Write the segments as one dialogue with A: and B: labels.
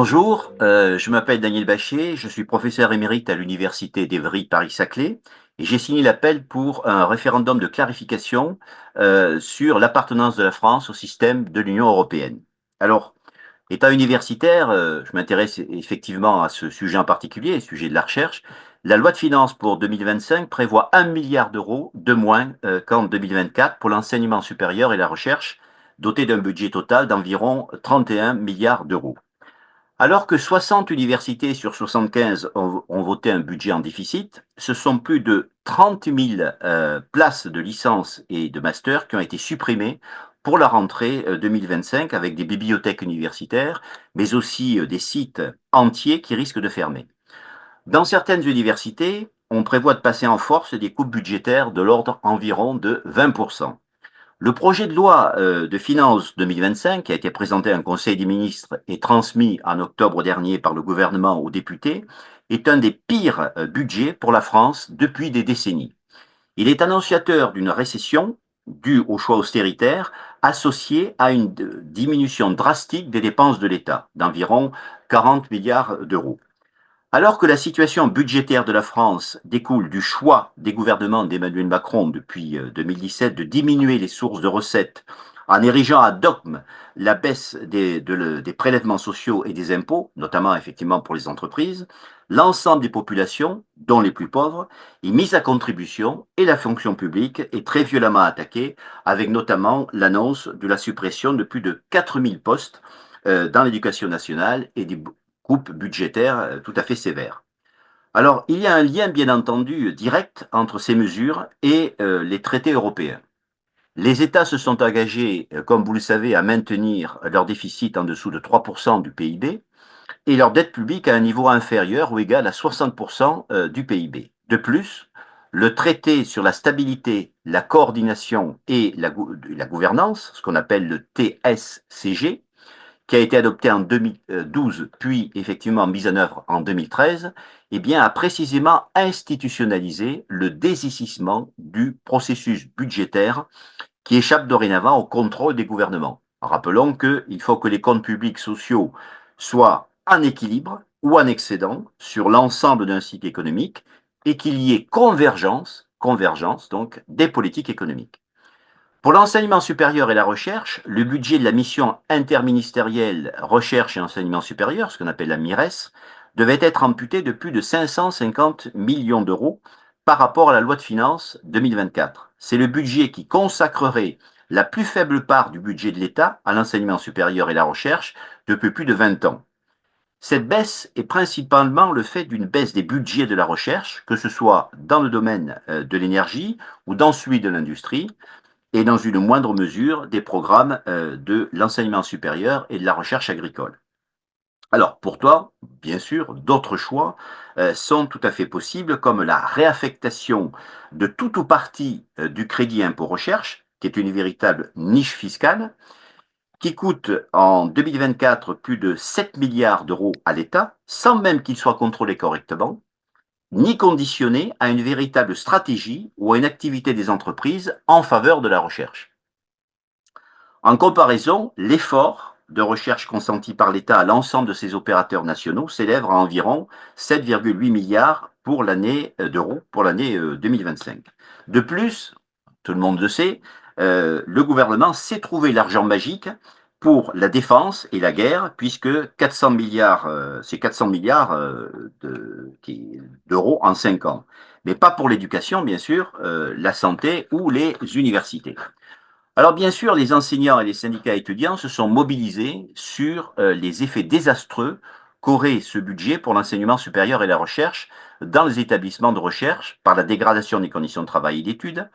A: Bonjour, je m'appelle Daniel Bachet, je suis professeur émérite à l'université d'Evry Paris-Saclay et j'ai signé l'appel pour un référendum de clarification sur l'appartenance de la France au système de l'Union européenne. Alors, étant universitaire, je m'intéresse effectivement à ce sujet en particulier, le sujet de la recherche. La loi de finances pour 2025 prévoit 1 milliard d'euros de moins qu'en 2024 pour l'enseignement supérieur et la recherche, doté d'un budget total d'environ 31 milliards d'euros. Alors que 60 universités sur 75 ont voté un budget en déficit, ce sont plus de 30 000 places de licence et de master qui ont été supprimées pour la rentrée 2025 avec des bibliothèques universitaires, mais aussi des sites entiers qui risquent de fermer. Dans certaines universités, on prévoit de passer en force des coupes budgétaires de l'ordre environ de 20%. Le projet de loi de finances 2025, qui a été présenté à un Conseil des ministres et transmis en octobre dernier par le gouvernement aux députés, est un des pires budgets pour la France depuis des décennies. Il est annonciateur d'une récession due aux choix austéritaires associée à une diminution drastique des dépenses de l'État d'environ 40 milliards d'euros. Alors que la situation budgétaire de la France découle du choix des gouvernements d'Emmanuel Macron depuis 2017 de diminuer les sources de recettes en érigeant à dogme la baisse des prélèvements sociaux et des impôts, notamment effectivement pour les entreprises, l'ensemble des populations, dont les plus pauvres, est mise à contribution et la fonction publique est très violemment attaquée, avec notamment l'annonce de la suppression de plus de 4000 postes dans l'éducation nationale et des coupes budgétaires tout à fait sévères. Alors, il y a un lien, bien entendu, direct entre ces mesures et les traités européens. Les États se sont engagés, comme vous le savez, à maintenir leur déficit en dessous de 3% du PIB et leur dette publique à un niveau inférieur ou égal à 60% du PIB. De plus, le traité sur la stabilité, la coordination et la gouvernance, ce qu'on appelle le TSCG, qui a été adopté en 2012, puis effectivement mis en œuvre en 2013, eh bien, a précisément institutionnalisé le dessaisissement du processus budgétaire qui échappe dorénavant au contrôle des gouvernements. Rappelons qu'il faut que les comptes publics sociaux soient en équilibre ou en excédent sur l'ensemble d'un cycle économique et qu'il y ait convergence donc des politiques économiques. Pour l'enseignement supérieur et la recherche, le budget de la mission interministérielle Recherche et enseignement supérieur, ce qu'on appelle la MIRES, devait être amputé de plus de 550 millions d'euros par rapport à la loi de finances 2024. C'est le budget qui consacrerait la plus faible part du budget de l'État à l'enseignement supérieur et la recherche depuis plus de 20 ans. Cette baisse est principalement le fait d'une baisse des budgets de la recherche, que ce soit dans le domaine de l'énergie ou dans celui de l'industrie, et dans une moindre mesure des programmes de l'enseignement supérieur et de la recherche agricole. Alors, pour toi, bien sûr, d'autres choix sont tout à fait possibles, comme la réaffectation de tout ou partie du crédit impôt recherche, qui est une véritable niche fiscale, qui coûte en 2024 plus de 7 milliards d'euros à l'État, sans même qu'il soit contrôlé correctement, ni conditionné à une véritable stratégie ou à une activité des entreprises en faveur de la recherche. En comparaison, l'effort de recherche consenti par l'État à l'ensemble de ses opérateurs nationaux s'élève à environ 7,8 milliards pour l'année d'euros pour l'année 2025. De plus, tout le monde le sait, le gouvernement sait trouver l'argent magique pour la défense et la guerre, puisque 400 milliards, c'est 400 milliards d'euros en 5 ans. Mais pas pour l'éducation, bien sûr, la santé ou les universités. Alors bien sûr, les enseignants et les syndicats étudiants se sont mobilisés sur les effets désastreux qu'aurait ce budget pour l'enseignement supérieur et la recherche dans les établissements de recherche par la dégradation des conditions de travail et d'études,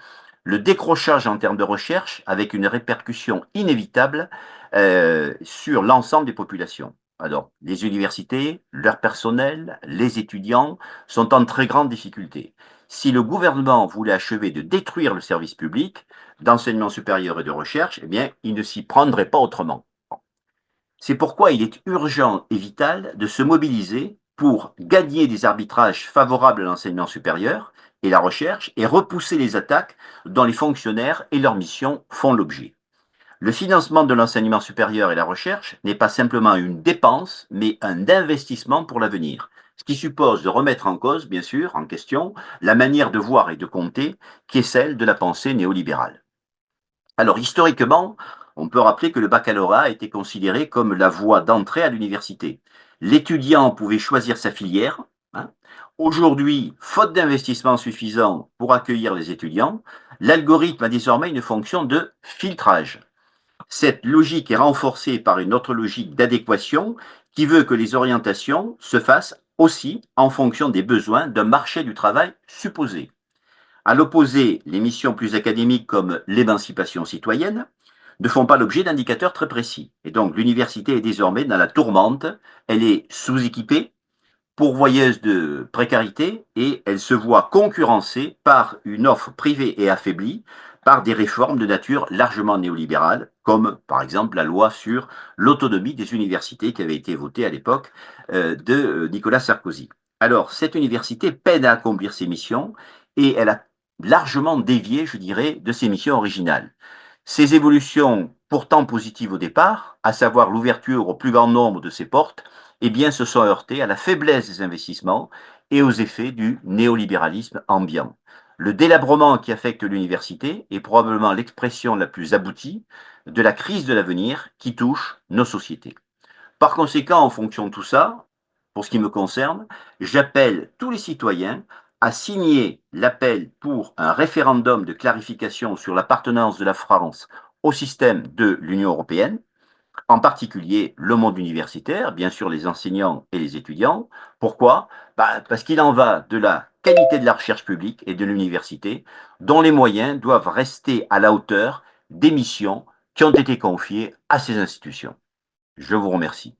A: le décrochage en termes de recherche avec une répercussion inévitable sur l'ensemble des populations. Alors, les universités, leur personnel, les étudiants sont en très grande difficulté. Si le gouvernement voulait achever de détruire le service public d'enseignement supérieur et de recherche, eh bien, il ne s'y prendrait pas autrement. C'est pourquoi il est urgent et vital de se mobiliser pour gagner des arbitrages favorables à l'enseignement supérieur et la recherche et repousser les attaques dont les fonctionnaires et leurs missions font l'objet. Le financement de l'enseignement supérieur et la recherche n'est pas simplement une dépense, mais un investissement pour l'avenir, ce qui suppose de remettre en cause, bien sûr, en question, la manière de voir et de compter qui est celle de la pensée néolibérale. Alors, historiquement, on peut rappeler que le baccalauréat a été considéré comme la voie d'entrée à l'université. L'étudiant pouvait choisir sa filière, hein. Aujourd'hui, faute d'investissement suffisant pour accueillir les étudiants, l'algorithme a désormais une fonction de filtrage. Cette logique est renforcée par une autre logique d'adéquation qui veut que les orientations se fassent aussi en fonction des besoins d'un marché du travail supposé. À l'opposé, les missions plus académiques comme l'émancipation citoyenne ne font pas l'objet d'indicateurs très précis. Et donc l'université est désormais dans la tourmente, elle est sous-équipée, pourvoyeuse de précarité et elle se voit concurrencée par une offre privée et affaiblie par des réformes de nature largement néolibérale, comme par exemple la loi sur l'autonomie des universités qui avait été votée à l'époque de Nicolas Sarkozy. Alors, cette université peine à accomplir ses missions et elle a largement dévié, je dirais, de ses missions originales. Ces évolutions, pourtant positives au départ, à savoir l'ouverture au plus grand nombre de ses portes, eh bien, se sont heurtées à la faiblesse des investissements et aux effets du néolibéralisme ambiant. Le délabrement qui affecte l'université est probablement l'expression la plus aboutie de la crise de l'avenir qui touche nos sociétés. Par conséquent, en fonction de tout ça, pour ce qui me concerne, j'appelle tous les citoyens à signer l'appel pour un référendum de clarification sur l'appartenance de la France au système de l'Union européenne, en particulier le monde universitaire, bien sûr les enseignants et les étudiants. Pourquoi? Parce qu'il en va de la qualité de la recherche publique et de l'université, dont les moyens doivent rester à la hauteur des missions qui ont été confiées à ces institutions. Je vous remercie.